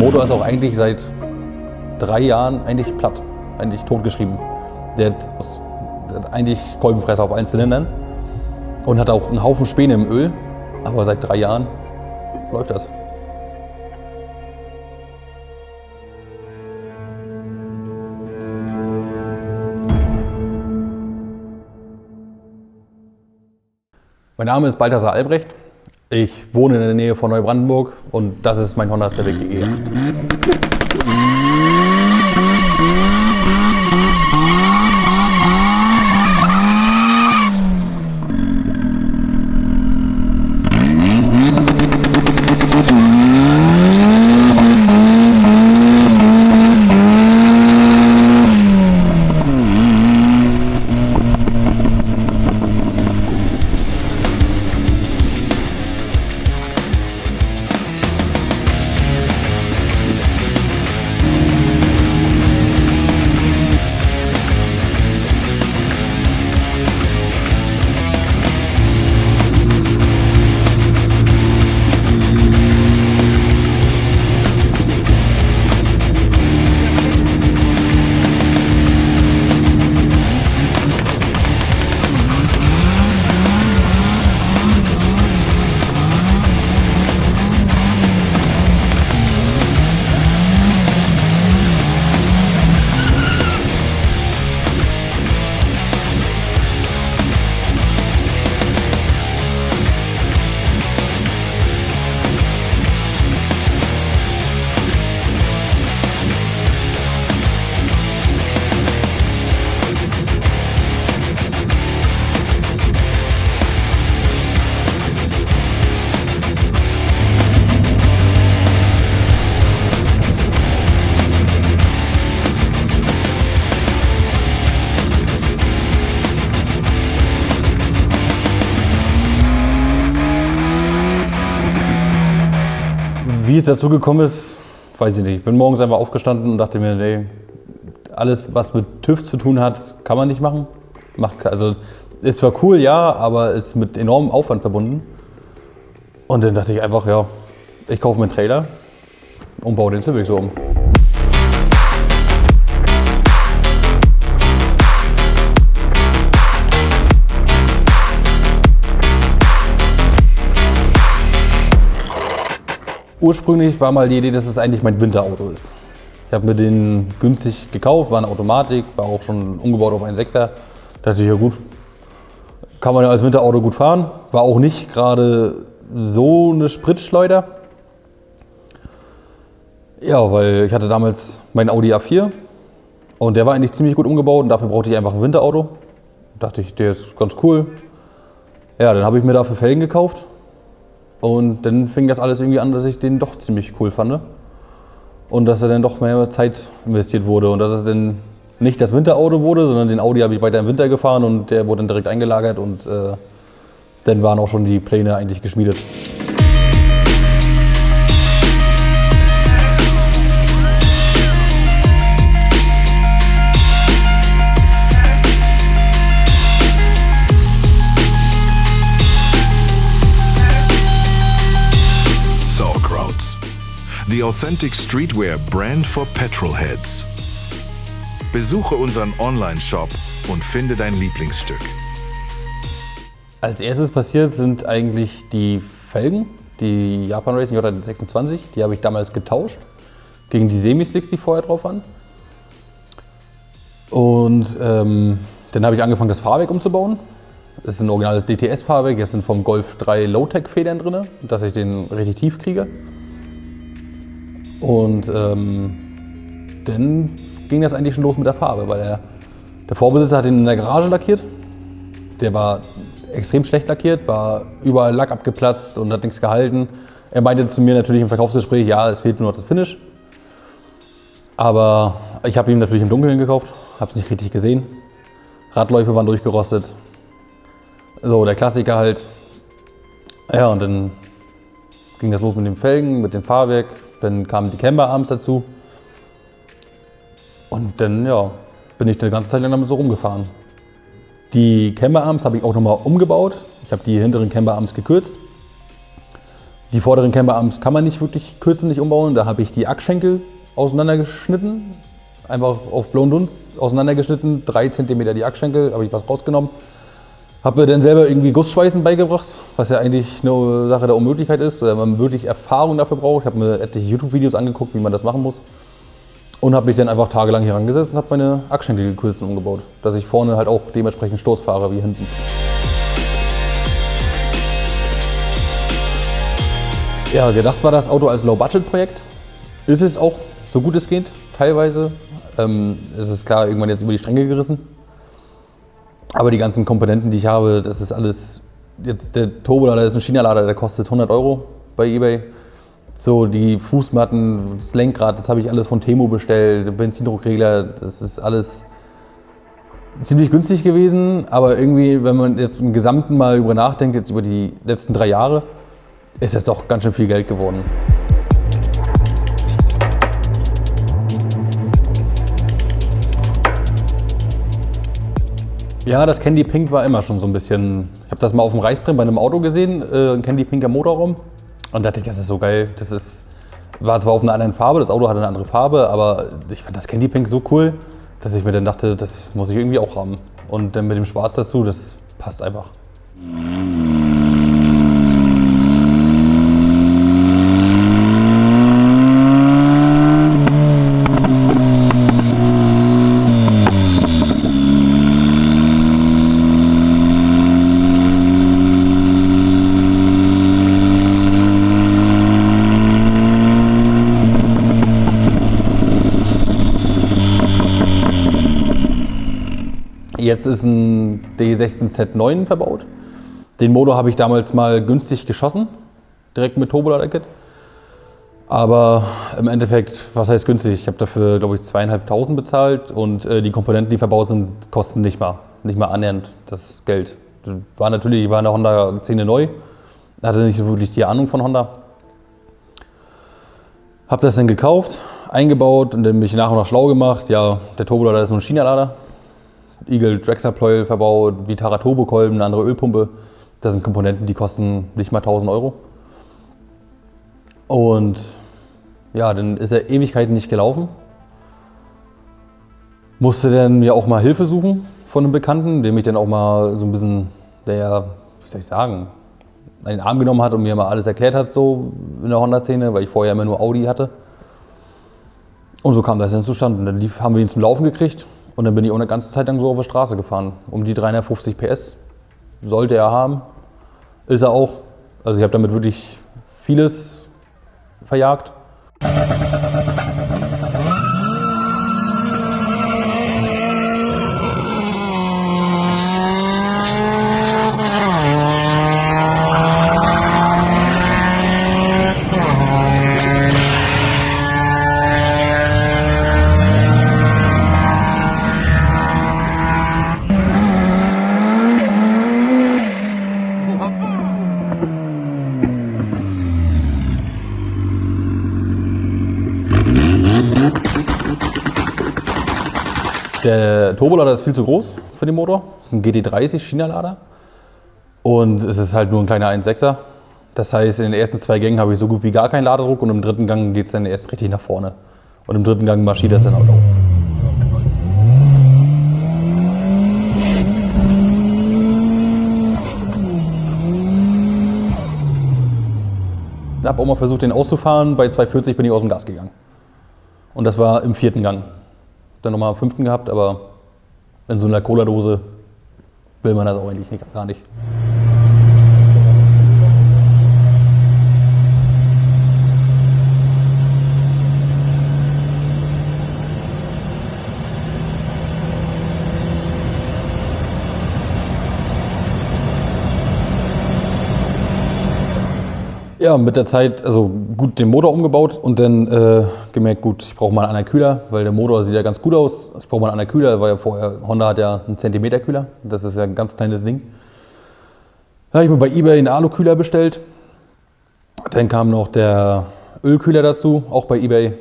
Motor ist auch eigentlich seit 3 Jahren eigentlich platt, eigentlich totgeschrieben. Der hat eigentlich Kolbenfresser auf 1 Zylindern und hat auch einen Haufen Späne im Öl, aber seit 3 Jahren läuft das. Mein Name ist Balthasar Albrecht. Ich wohne in der Nähe von Neubrandenburg und das ist mein Honda Civic EG. Wie es dazu gekommen ist, weiß ich nicht. Ich bin morgens einfach aufgestanden und dachte mir, nee, alles was mit TÜV zu tun hat, kann man nicht machen. Also ist zwar cool, ja, aber ist mit enormem Aufwand verbunden. Und dann dachte ich einfach, ja, ich kaufe mir einen Trailer und baue den Civic so um. Ursprünglich war mal die Idee, dass es eigentlich mein Winterauto ist. Ich habe mir den günstig gekauft, war eine Automatik, war auch schon umgebaut auf einen 6er. Da dachte ich, ja gut, kann man ja als Winterauto gut fahren. War auch nicht gerade so eine Spritschleuder. Ja, weil ich hatte damals meinen Audi A4 und der war eigentlich ziemlich gut umgebaut und dafür brauchte ich einfach ein Winterauto. Da dachte ich, der ist ganz cool. Ja, dann habe ich mir dafür Felgen gekauft. Und dann fing das alles irgendwie an, dass ich den doch ziemlich cool fand. Und dass er dann doch mehr Zeit investiert wurde. Und dass es dann nicht das Winterauto wurde, sondern den Audi habe ich weiter im Winter gefahren und der wurde dann direkt eingelagert. Und dann waren auch schon die Pläne eigentlich geschmiedet. The authentic streetwear brand for petrolheads. Besuche unseren Online-Shop und finde dein Lieblingsstück. Als erstes passiert sind eigentlich die Felgen, die Japan Racing J26. Die habe ich damals getauscht gegen die Semi-Slicks, die vorher drauf waren. Und dann habe ich angefangen, das Fahrwerk umzubauen. Das ist ein originales DTS-Fahrwerk. Jetzt sind vom Golf 3 Low-Tech-Federn drin, dass ich den richtig tief kriege. Und dann ging das eigentlich schon los mit der Farbe, weil der Vorbesitzer hat ihn in der Garage lackiert. Der war extrem schlecht lackiert, war überall Lack abgeplatzt und hat nichts gehalten. Er meinte zu mir natürlich im Verkaufsgespräch, ja, es fehlt nur noch das Finish. Aber ich habe ihn natürlich im Dunkeln gekauft, habe es nicht richtig gesehen. Radläufe waren durchgerostet. So, der Klassiker halt. Ja, und dann ging das los mit den Felgen, mit dem Fahrwerk. Dann kamen die Camber-Arms dazu. Und dann ja, bin ich eine ganze Zeit lang damit so rumgefahren. Die Camber-Arms habe ich auch nochmal umgebaut. Ich habe die hinteren Camber-Arms gekürzt. Die vorderen Camberarms kann man nicht wirklich kürzen, nicht umbauen. Da habe ich die Achsschenkel auseinandergeschnitten. Einfach auf blauen Dunst auseinandergeschnitten. 3 cm die Achsschenkel, habe ich was rausgenommen. Habe mir dann selber irgendwie Gussschweißen beigebracht, was ja eigentlich eine Sache der Unmöglichkeit ist, oder man wirklich Erfahrung dafür braucht. Ich habe mir etliche YouTube-Videos angeguckt, wie man das machen muss. Und habe mich dann einfach tagelang hier rangesetzt und habe meine Achsschenkel gekürzt und umgebaut. Dass ich vorne halt auch dementsprechend Stoß fahre wie hinten. Ja, gedacht war das Auto als Low-Budget-Projekt. Ist es auch, so gut es geht, teilweise. Es ist klar irgendwann jetzt über die Stränge gerissen. Aber die ganzen Komponenten, die ich habe, das ist alles, jetzt der Turbolader ist ein China-Lader, der kostet 100 € bei eBay. So die Fußmatten, das Lenkrad, das habe ich alles von Temu bestellt, der Benzindruckregler, das ist alles ziemlich günstig gewesen. Aber irgendwie, wenn man jetzt im Gesamten mal über nachdenkt, jetzt über die letzten 3 Jahre, ist das doch ganz schön viel Geld geworden. Ja, das Candy Pink war immer schon so ein bisschen. Ich habe das mal auf dem Reißbrett bei einem Auto gesehen, ein Candy Pinker Motorraum. Und dachte ich, das ist so geil. War zwar auf einer anderen Farbe, das Auto hatte eine andere Farbe, aber ich fand das Candy Pink so cool, dass ich mir dann dachte, das muss ich irgendwie auch haben. Und dann mit dem Schwarz dazu, das passt einfach. Jetzt ist ein D16Z9 verbaut. Den Motor habe ich damals mal günstig geschossen, direkt mit Turbolader-Kit. Aber im Endeffekt, was heißt günstig? Ich habe dafür, glaube ich, 2.500 bezahlt und die Komponenten, die verbaut sind, kosten nicht mal annähernd das Geld. War eine Honda-Szene neu, hatte nicht wirklich die Ahnung von Honda. Habe das dann gekauft, eingebaut und dann mich nach und nach schlau gemacht. Ja, der Turbolader ist nur ein China-Lader. Eagle Drexler-Pleuel verbaut, Vitara Turbokolben, eine andere Ölpumpe. Das sind Komponenten, die kosten nicht mal 1.000 €. Und ja, dann ist er Ewigkeiten nicht gelaufen. Musste dann mir auch mal Hilfe suchen von einem Bekannten, dem ich dann auch mal so ein bisschen, wie soll ich sagen, in den Arm genommen hat und mir mal alles erklärt hat, so in der Honda-Szene, weil ich vorher immer nur Audi hatte. Und so kam das dann zustande. Und dann haben wir ihn zum Laufen gekriegt. Und dann bin ich auch eine ganze Zeit lang so auf der Straße gefahren. Um die 350 PS sollte er haben. Ist er auch. Also ich habe damit wirklich vieles verjagt. Der Turbolader ist viel zu groß für den Motor. Das ist ein GT30 China-Lader. Und es ist halt nur ein kleiner 1.6er. Das heißt, in den ersten 2 Gängen habe ich so gut wie gar keinen Ladedruck und im 3. Gang geht es dann erst richtig nach vorne. Und im 3. Gang marschiert das dann auch. Ich habe auch mal versucht, den auszufahren. Bei 240 bin ich aus dem Gas gegangen. Und das war im 4. Gang. Dann nochmal am 5. gehabt, aber in so einer Cola-Dose will man das auch eigentlich gar nicht. Ja, mit der Zeit, also gut den Motor umgebaut und dann gemerkt, gut, ich brauche mal einen anderen Kühler, weil der Motor sieht ja ganz gut aus. Ich brauche mal einen anderen Kühler, weil ja vorher, Honda hat ja einen Zentimeter Kühler, das ist ja ein ganz kleines Ding. Da habe ich mir bei eBay einen Alu-Kühler bestellt. Dann kam noch der Ölkühler dazu, auch bei eBay.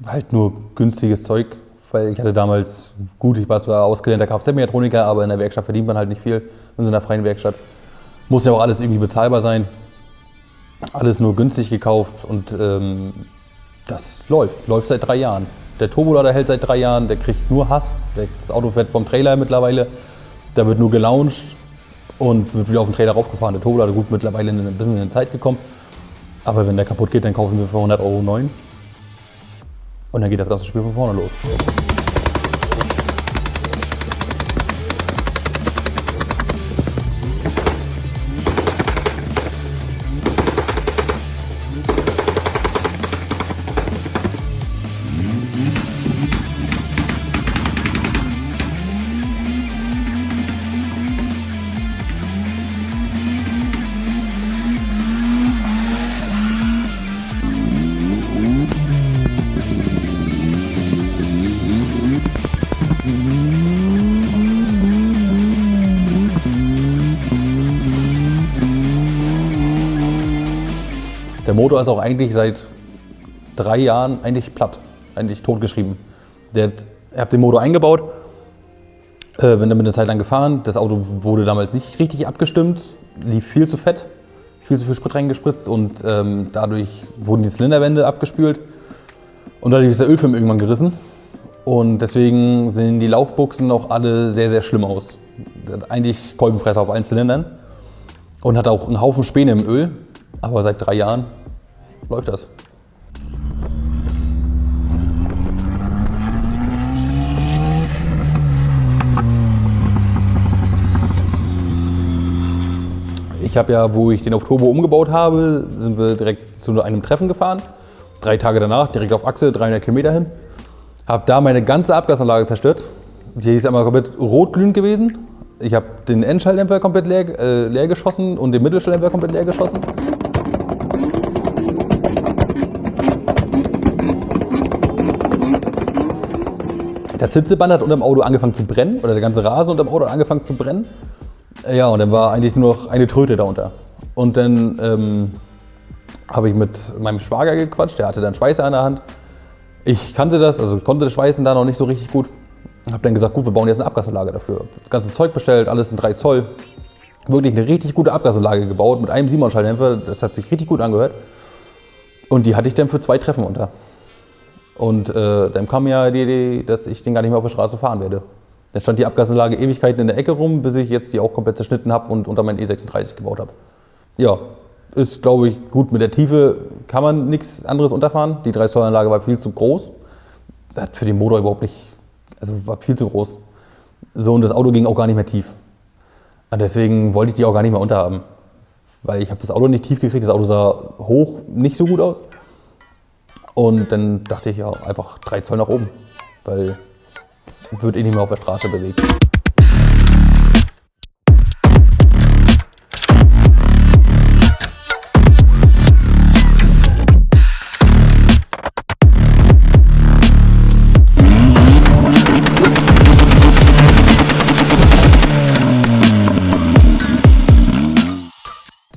Halt nur günstiges Zeug, weil ich hatte damals, gut, ich war zwar ausgelernter Kfz-Mechatroniker, aber in der Werkstatt verdient man halt nicht viel, in so einer freien Werkstatt. Muss ja auch alles irgendwie bezahlbar sein. Alles nur günstig gekauft und das läuft seit 3 Jahren. Der Turbolader hält seit 3 Jahren, der kriegt nur Hass. Das Auto fährt vom Trailer mittlerweile, da wird nur gelauncht und wird wieder auf den Trailer raufgefahren. Der Turbolader, gut, mittlerweile ein bisschen in die Zeit gekommen. Aber wenn der kaputt geht, dann kaufen wir für 100 Euro neu. Und dann geht das ganze Spiel von vorne los. Der Motor ist auch eigentlich seit 3 Jahren eigentlich platt, eigentlich totgeschrieben. Ich habe den Motor eingebaut, bin damit eine Zeit lang gefahren. Das Auto wurde damals nicht richtig abgestimmt, lief viel zu fett, viel zu viel Sprit reingespritzt und dadurch wurden die Zylinderwände abgespült und dadurch ist der Ölfilm irgendwann gerissen. Und deswegen sehen die Laufbuchsen auch alle sehr, sehr schlimm aus. Eigentlich Kolbenfresser auf allen Zylindern und hat auch einen Haufen Späne im Öl. Aber seit 3 Jahren läuft das. Ich habe ja, wo ich den auf Turbo umgebaut habe, sind wir direkt zu einem Treffen gefahren. 3 Tage danach, direkt auf Achse, 300 Kilometer hin. Habe da meine ganze Abgasanlage zerstört. Die ist einmal komplett rotglühend gewesen. Ich habe den Endschalldämpfer komplett leer geschossen und den Mittelschalldämpfer komplett leer geschossen. Das Hitzeband hat unter dem Auto angefangen zu brennen, oder der ganze Rasen unter dem Auto hat angefangen zu brennen. Ja, und dann war eigentlich nur noch eine Tröte darunter. Und dann habe ich mit meinem Schwager gequatscht, der hatte dann Schweißer in der Hand. Ich kannte das, also konnte das Schweißen da noch nicht so richtig gut. Habe dann gesagt, gut, wir bauen jetzt eine Abgasanlage dafür. Das ganze Zeug bestellt, alles in 3 Zoll. Wirklich eine richtig gute Abgasanlage gebaut mit einem Simon-Schalldämpfer. Das hat sich richtig gut angehört. Und die hatte ich dann für 2 Treffen unter. Und dann kam ja die Idee, dass ich den gar nicht mehr auf der Straße fahren werde. Dann stand die Abgasanlage Ewigkeiten in der Ecke rum, bis ich jetzt die auch komplett zerschnitten habe und unter meinen E36 gebaut habe. Ja, ist glaube ich gut. Mit der Tiefe kann man nichts anderes unterfahren. Die 3 Zoll Anlage war viel zu groß. Das hat für den Motor überhaupt nicht, also war viel zu groß. So, und das Auto ging auch gar nicht mehr tief. Und deswegen wollte ich die auch gar nicht mehr unterhaben. Weil ich habe das Auto nicht tief gekriegt, das Auto sah hoch nicht so gut aus. Und dann dachte ich ja, einfach 3 Zoll nach oben, weil wird nicht mehr auf der Straße bewegt.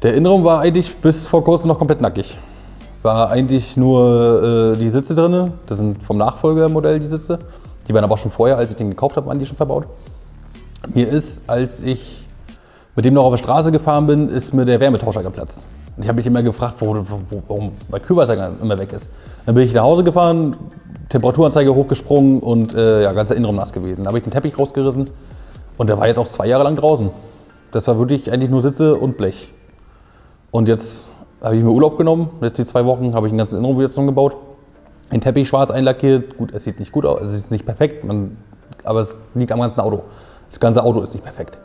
Der Innenraum war eigentlich bis vor kurzem noch komplett nackig. War eigentlich nur die Sitze drin, das sind vom Nachfolgermodell die Sitze. Die waren aber auch schon vorher, als ich den gekauft habe, waren die schon verbaut. Mir ist, als ich mit dem noch auf der Straße gefahren bin, ist mir der Wärmetauscher geplatzt. Und ich habe mich immer gefragt, warum mein Kühlwasser immer weg ist. Dann bin ich nach Hause gefahren, Temperaturanzeige hochgesprungen und ja, ganzer Innenraum nass gewesen. Da habe ich den Teppich rausgerissen und der war jetzt auch 2 Jahre lang draußen. Das war wirklich eigentlich nur Sitze und Blech. Und jetzt habe ich mir Urlaub genommen, jetzt die 2 Wochen habe ich den ganzen Innenraum wieder zusammengebaut. Den Teppich schwarz einlackiert, gut, es sieht nicht gut aus, es ist nicht perfekt, aber es liegt am ganzen Auto. Das ganze Auto ist nicht perfekt.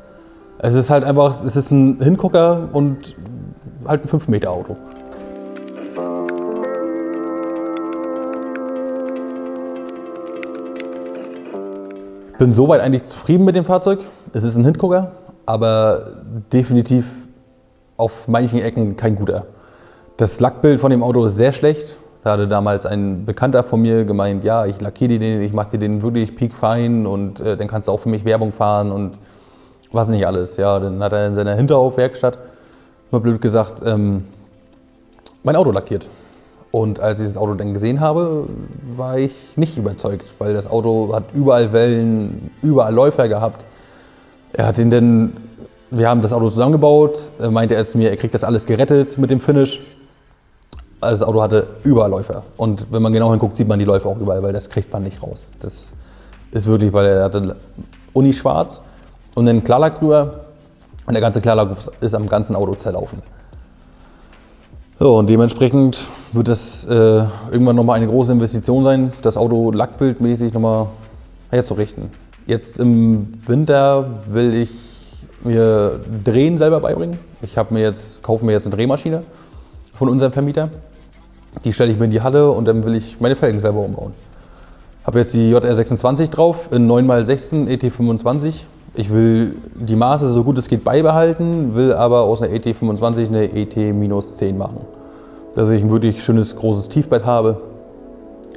Es ist halt einfach, es ist ein Hingucker und halt ein 5 Meter Auto. Bin soweit eigentlich zufrieden mit dem Fahrzeug. Es ist ein Hingucker, aber definitiv auf manchen Ecken kein guter. Das Lackbild von dem Auto ist sehr schlecht. Da hatte damals ein Bekannter von mir gemeint, ja, ich lackiere dir den, ich mache dir den wirklich piekfein und dann kannst du auch für mich Werbung fahren und was nicht alles. Ja, dann hat er in seiner Hinterhofwerkstatt, mal blöd gesagt, mein Auto lackiert. Und als ich das Auto dann gesehen habe, war ich nicht überzeugt, weil das Auto hat überall Wellen, überall Läufer gehabt. Wir haben das Auto zusammengebaut, meinte er zu mir, er kriegt das alles gerettet mit dem Finish. das Auto hatte Überläufer. Und wenn man genau hinguckt, sieht man die Läufer auch überall, weil das kriegt man nicht raus. Das ist wirklich, weil er hatte Uni-Schwarz und einen Klarlack drüber. Und der ganze Klarlack ist am ganzen Auto zerlaufen. So, und dementsprechend wird das irgendwann nochmal eine große Investition sein, das Auto lackbildmäßig nochmal herzurichten. Jetzt im Winter will ich mir Drehen selber beibringen. Ich kaufe mir jetzt eine Drehmaschine von unserem Vermieter. Die stelle ich mir in die Halle und dann will ich meine Felgen selber umbauen. Habe jetzt die JR26 drauf in 9x16 ET25. Ich will die Maße so gut es geht beibehalten, will aber aus einer ET25 eine ET-10 machen. Dass ich ein wirklich schönes großes Tiefbett habe.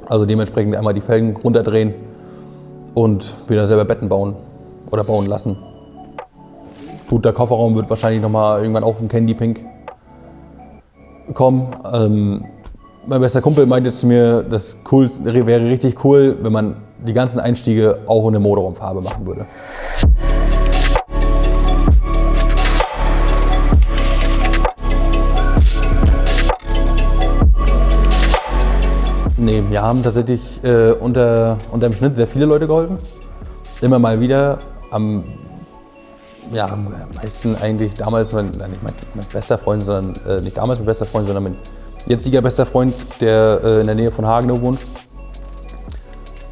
Also dementsprechend einmal die Felgen runterdrehen und wieder selber Betten bauen oder bauen lassen. Gut, der Kofferraum wird wahrscheinlich nochmal irgendwann auch ein Candy Pink kommen. Mein bester Kumpel meinte zu mir, das wäre richtig cool, wenn man die ganzen Einstiege auch in eine Motorraumfarbe machen würde. Nee, wir haben tatsächlich unter dem Schnitt sehr viele Leute geholfen. Immer mal wieder. Am meisten eigentlich damals mein bester Freund, sondern nicht damals mein bester Freund, sondern mein jetziger bester Freund, der in der Nähe von Hagenow wohnt.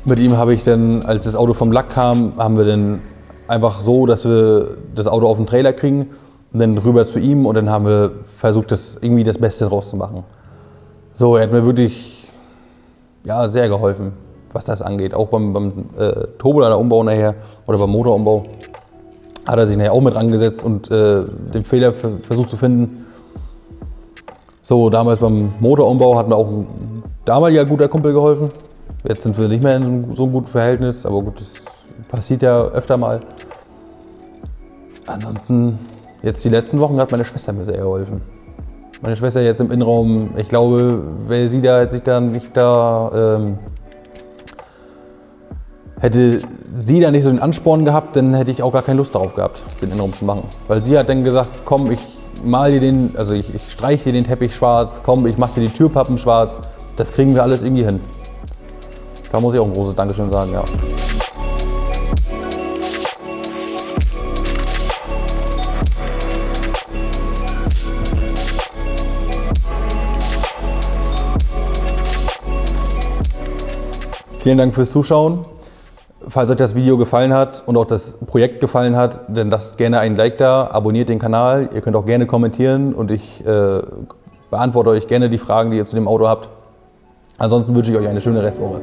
Mit ihm habe ich dann, als das Auto vom Lack kam, haben wir dann einfach so, dass wir das Auto auf den Trailer kriegen und dann rüber zu ihm und dann haben wir versucht, das Beste draus zu machen. So, er hat mir wirklich sehr geholfen, was das angeht. Auch beim Turbolader-Umbau nachher oder beim Motorumbau hat er sich nachher auch mit rangesetzt und den Fehler versucht zu finden. So, damals beim Motorumbau hat mir auch ein damaliger guter Kumpel geholfen. Jetzt sind wir nicht mehr in so einem guten Verhältnis, aber gut, das passiert ja öfter mal. Ansonsten, jetzt die letzten Wochen hat meine Schwester mir sehr geholfen. Meine Schwester jetzt im Innenraum, ich glaube, wäre sie da, hätte sie da nicht so den Ansporn gehabt, dann hätte ich auch gar keine Lust darauf gehabt, den Innenraum zu machen. Weil sie hat dann gesagt, komm, ich streiche dir den Teppich schwarz, komm, ich mache dir die Türpappen schwarz, das kriegen wir alles irgendwie hin. Da muss ich auch ein großes Dankeschön sagen, ja. Vielen Dank fürs Zuschauen. Falls euch das Video gefallen hat und auch das Projekt gefallen hat, dann lasst gerne ein Like da, abonniert den Kanal. Ihr könnt auch gerne kommentieren und ich beantworte euch gerne die Fragen, die ihr zu dem Auto habt. Ansonsten wünsche ich euch eine schöne Restwoche.